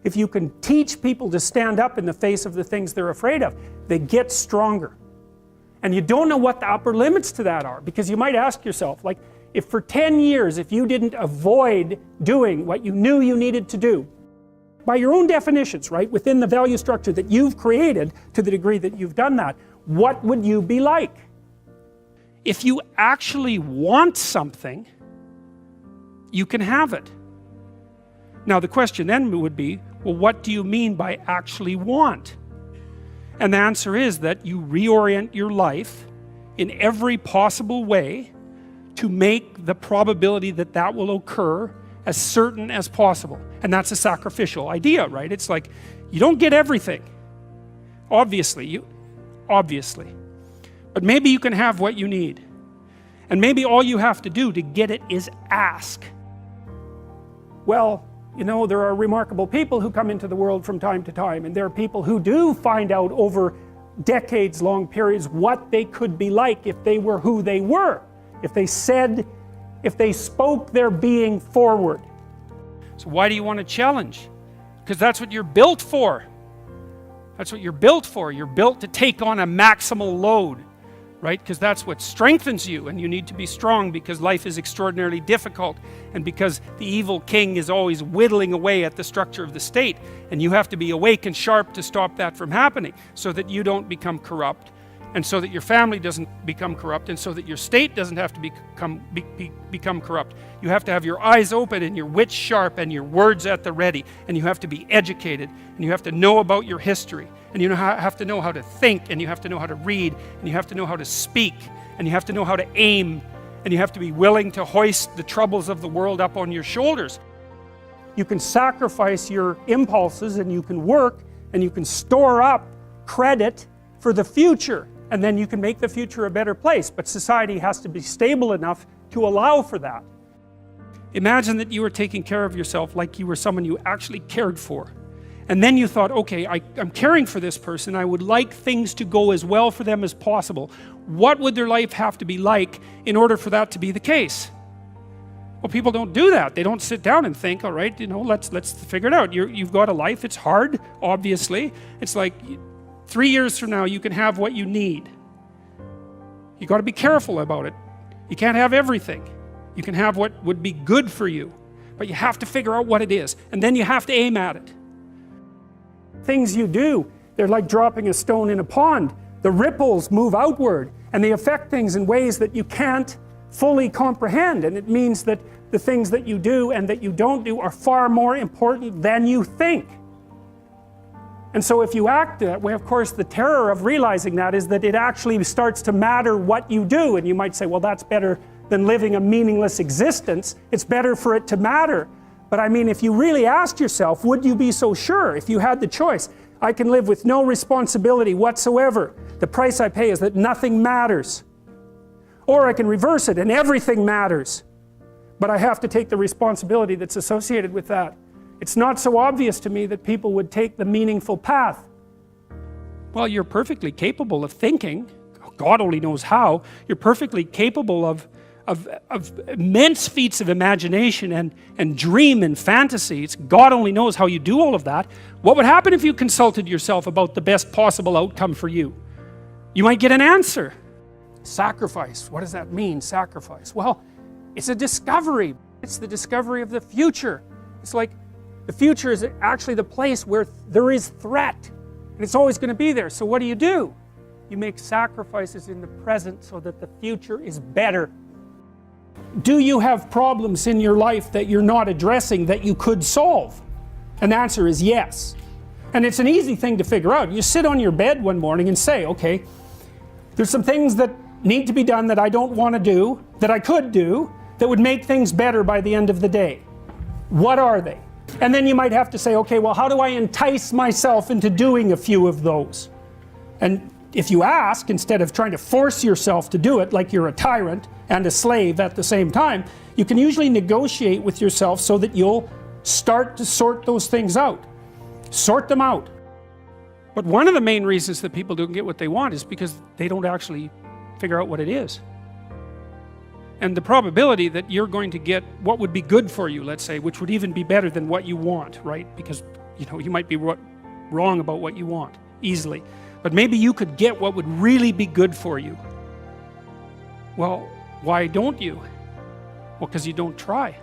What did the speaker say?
if you can teach people to stand up in the face of the things they're afraid of, they get stronger. And you don't know what the upper limits to that are, because you might ask yourself, like, if for 10 years, if you didn't avoid doing what you knew you needed to do, by your own definitions, right, within the value structure that you've created, to the degree that you've done that, what would you be like? If you actually want something, you can have it. Now the question then would be, well, what do you mean by actually want? And the answer is that you reorient your life in every possible way to make the probability that that will occur as certain as possible. And that's a sacrificial idea, right? It's like, you don't get everything. Obviously. But maybe you can have what you need. And maybe all you have to do to get it is ask. Well, you know, there are remarkable people who come into the world from time to time, and there are people who do find out over decades-long periods what they could be like if they were who they were. If they spoke their being forward. So why do you want to challenge? Because that's what you're built for. That's what you're built for. You're built to take on a maximal load, right? Because that's what strengthens you, and you need to be strong because life is extraordinarily difficult, and because the evil king is always whittling away at the structure of the state, and you have to be awake and sharp to stop that from happening, so that you don't become corrupt, and so that your family doesn't become corrupt, and so that your state doesn't have to become corrupt. You have to have your eyes open and your wits sharp and your words at the ready, and you have to be educated, and you have to know about your history, and you have to know how to think, and you have to know how to read, and you have to know how to speak, and you have to know how to aim, and you have to be willing to hoist the troubles of the world up on your shoulders. You can sacrifice your impulses, and you can work, and you can store up credit for the future, and then you can make the future a better place. But society has to be stable enough to allow for that. Imagine that you were taking care of yourself like you were someone you actually cared for. And then you thought, okay, I'm caring for this person. I would like things to go as well for them as possible. What would their life have to be like in order for that to be the case? Well, people don't do that. They don't sit down and think, all right, you know, let's figure it out. You've got a life. It's hard, obviously. It's like 3 years from now, you can have what you need. You got to be careful about it. You can't have everything. You can have what would be good for you, but you have to figure out what it is, and then you have to aim at it. Things you do, they're like dropping a stone in a pond. The ripples move outward, and they affect things in ways that you can't fully comprehend, and it means that the things that you do and that you don't do are far more important than you think. And so if you act that way, of course, the terror of realizing that is that it actually starts to matter what you do. And you might say, well, that's better than living a meaningless existence. It's better for it to matter. But I mean, if you really asked yourself, would you be so sure if you had the choice? I can live with no responsibility whatsoever. The price I pay is that nothing matters. Or I can reverse it and everything matters. But I have to take the responsibility that's associated with that. It's not so obvious to me that people would take the meaningful path. Well, you're perfectly capable of thinking. God only knows how. You're perfectly capable of immense feats of imagination and dream and fantasy. God only knows how you do all of that. What would happen if you consulted yourself about the best possible outcome for you? You might get an answer. Sacrifice. What does that mean, sacrifice? Well, it's a discovery. It's the discovery of the future. It's like the future is actually the place where there is threat, and it's always going to be there. So what do? You make sacrifices in the present so that the future is better. Do you have problems in your life that you're not addressing that you could solve? And the answer is yes. And it's an easy thing to figure out. You sit on your bed one morning and say, okay, there's some things that need to be done that I don't want to do, that I could do, that would make things better by the end of the day. What are they? And then you might have to say, okay, well, how do I entice myself into doing a few of those? And if you ask, instead of trying to force yourself to do it like you're a tyrant and a slave at the same time, you can usually negotiate with yourself so that you'll start to sort those things out. Sort them out. But one of the main reasons that people don't get what they want is because they don't actually figure out what it is. And the probability that you're going to get what would be good for you, let's say, which would even be better than what you want, right? Because you know, you might be wrong about what you want easily, but maybe you could get what would really be good for you. Well, why don't you? Well, because you don't try.